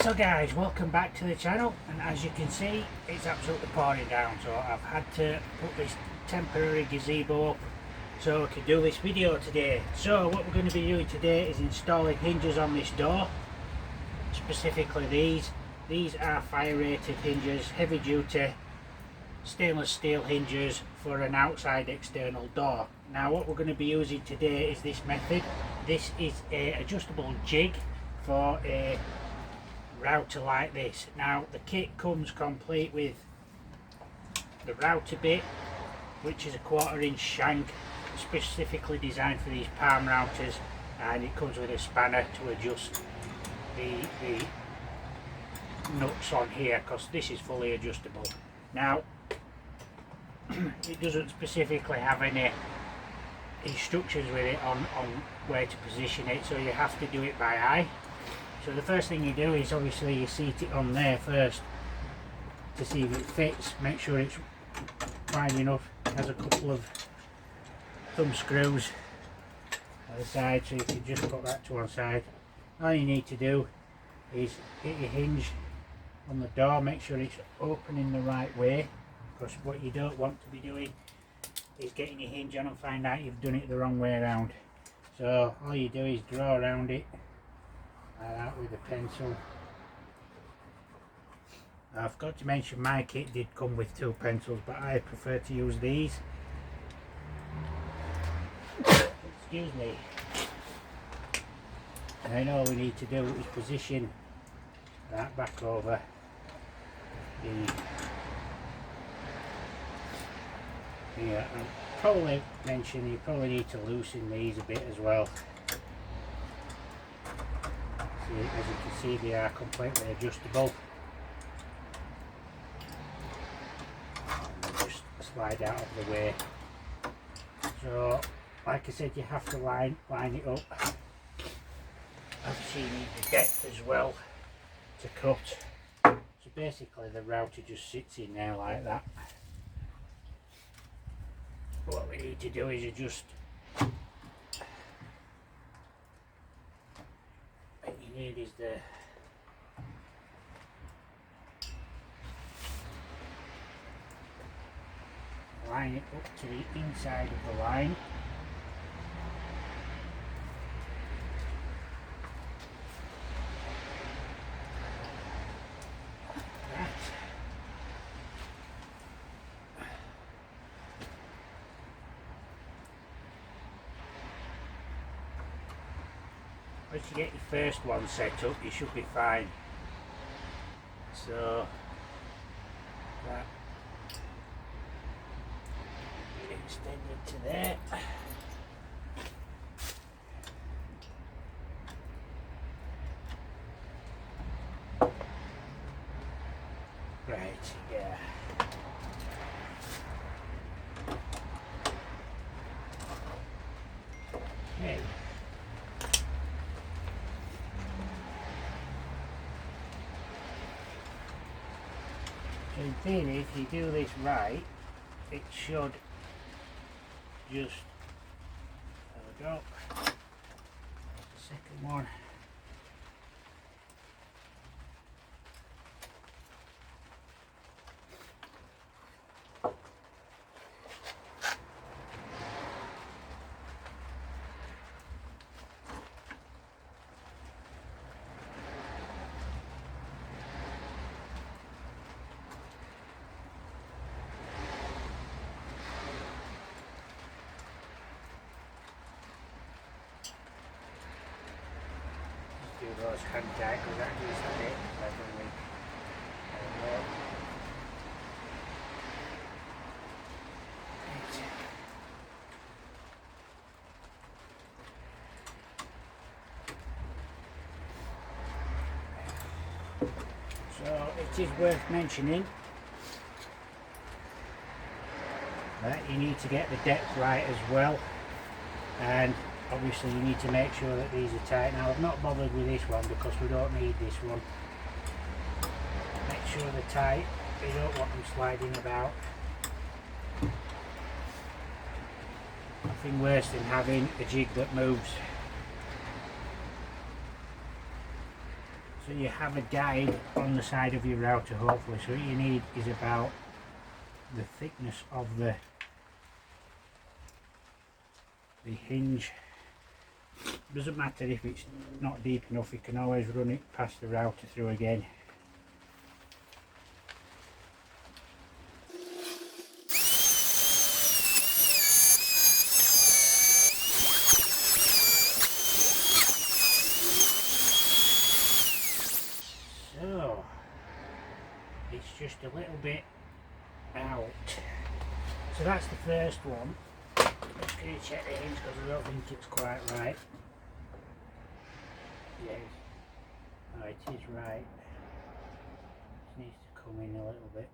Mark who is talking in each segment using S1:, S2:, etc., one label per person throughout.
S1: So guys, welcome back to the channel, and as you can see it's absolutely pouring down, so I've had to put this temporary gazebo up so I can do this video today. So what we're going to be doing today is installing hinges on this door, specifically these are fire rated hinges, heavy duty stainless steel hinges for an outside external door. Now what we're going to be using today is this method. This is a adjustable jig for a router like this. Now the kit comes complete with the router bit, which is a 1/4 inch shank specifically designed for these palm routers, and it comes with a spanner to adjust the nuts on here, because this is fully adjustable. Now it doesn't specifically have any instructions with it on where to position it, so you have to do it by eye. So the first thing you do is obviously you seat it on there first to see if it fits, make sure it's wide enough. It has a couple of thumb screws at the side, so you can just put that to one side. All you need to do is hit your hinge on the door, make sure it's opening the right way, because what you don't want to be doing is getting your hinge on and find out you've done it the wrong way around. So all you do is draw around it like that with a pencil. I forgot to mention my kit did come with 2 pencils, but I prefer to use these. Excuse me. And then all we need to do is position that back over the here. And probably mention you probably need to loosen these a bit as well. As you can see, they are completely adjustable. And just slide out of the way. So, like I said, you have to line it up. Obviously, you need the depth as well to cut. So basically, the router just sits in there like that. What we need to do is adjust. What you need is the line it up to the inside of the line. Once you get your first one set up, you should be fine. So that extended to there. Right, yeah. Okay. So in theory, if you do this right, it should just have a drop. Second one. Do those hand tight, because that gives a bit leatherly. So it is worth mentioning that you need to get the depth right as well, and obviously you need to make sure that these are tight. Now I've not bothered with this one because we don't need this one. Make sure they're tight, you don't want them sliding about. Nothing worse than having a jig that moves. So you have a guide on the side of your router hopefully. So what you need is about the thickness of the hinge. Doesn't matter if it's not deep enough, you can always run it past the router through again. So it's just a little bit out. So that's the first one. I'm just going to check the hinge because I don't think it's quite right. Yes, no, it is right. It needs to come in a little bit.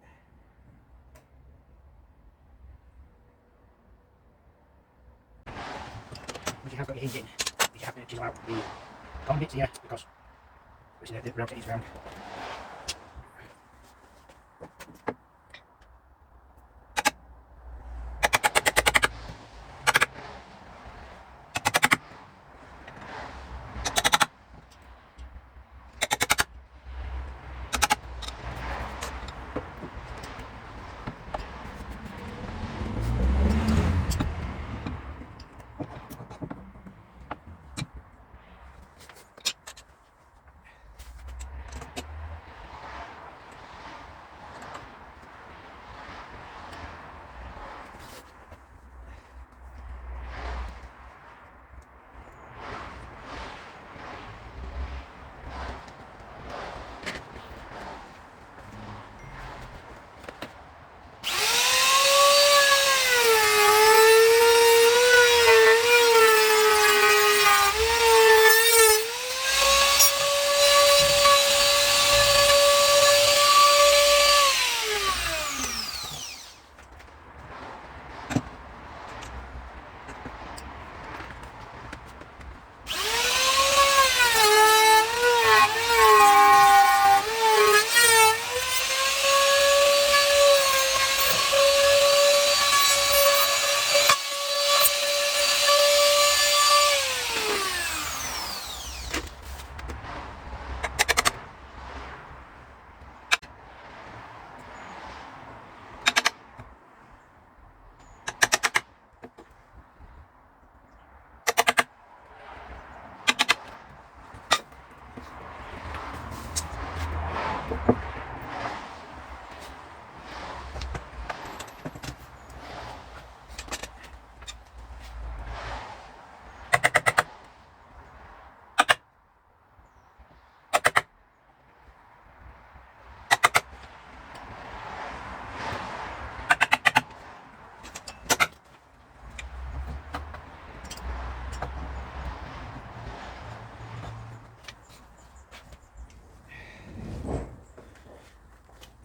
S1: Once you have got your hinge in, you have to chisel out the bottom bits here because the router is round.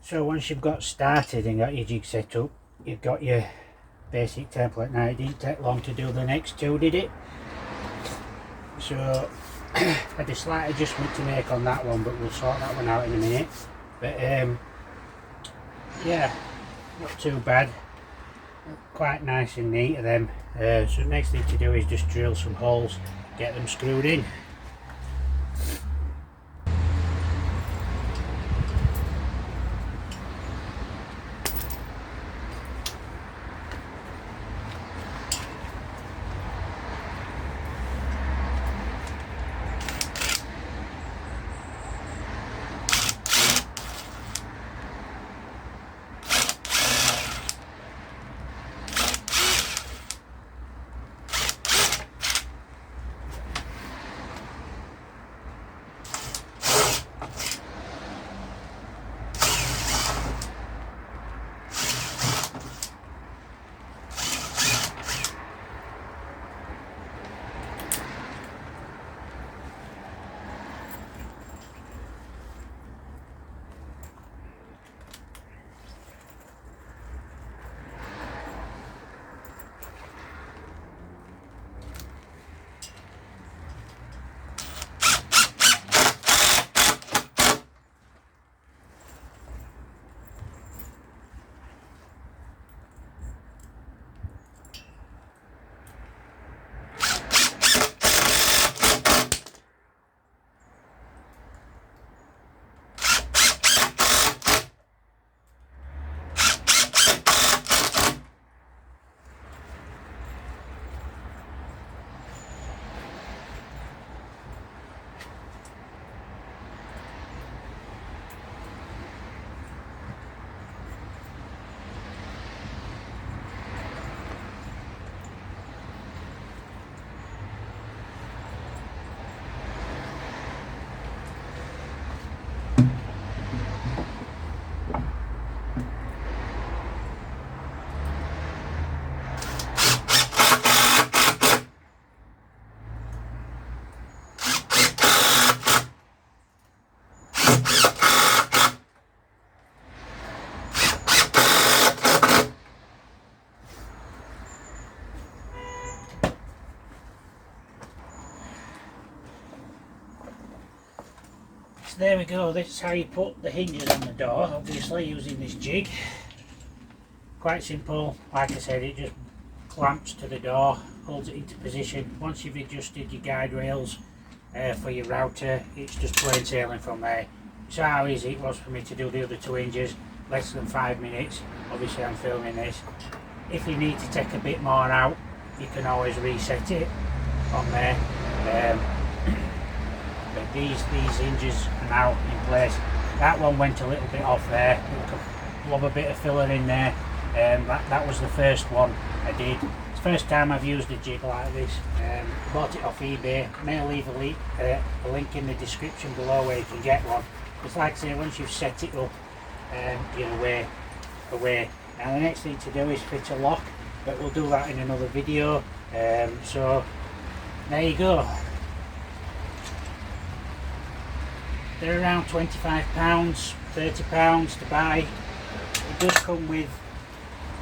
S1: So once you've got started and got your jig set up, you've got your basic template. Now it didn't take long to do the next two, did it? So I had a slight adjustment to make on that one, but we'll sort that one out in a minute. But yeah, not too bad. Quite nice and neat of them. So the next thing to do is just drill some holes, get them screwed in. So there we go, this is how you put the hinges on the door, obviously using this jig. Quite simple, like I said, it just clamps to the door, holds it into position. Once you've adjusted your guide rails for your router, it's just plain sailing from there. So how easy it was for me to do the other 2 hinges, less than 5 minutes. Obviously I'm filming this. If you need to take a bit more out, you can always reset it on there. But these hinges are now in place. That one went a little bit off there. You could lob a bit of filler in there. That was the first one I did. It's the first time I've used a jig like this. Bought it off eBay. May leave a link in the description below where you can get one. It's like I say, once you've set it up, you're away. Now the next thing to do is fit a lock, but we'll do that in another video. So there you go. They're around £25, £30 to buy. It does come with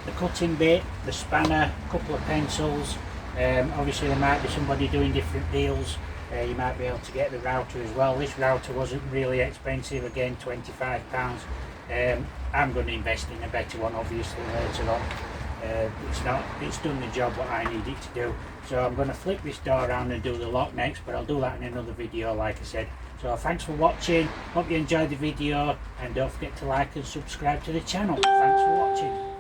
S1: the cutting bit, the spanner, a couple of pencils. Obviously there might be somebody doing different deals. You might be able to get the router as well. This router wasn't really expensive, again £25. I'm going to invest in a better one obviously later on. It's done the job what I need it to do. So I'm going to flip this door around and do the lock next, but I'll do that in another video like I said. So thanks for watching, hope you enjoyed the video, and don't forget to like and subscribe to the channel. Thanks for watching.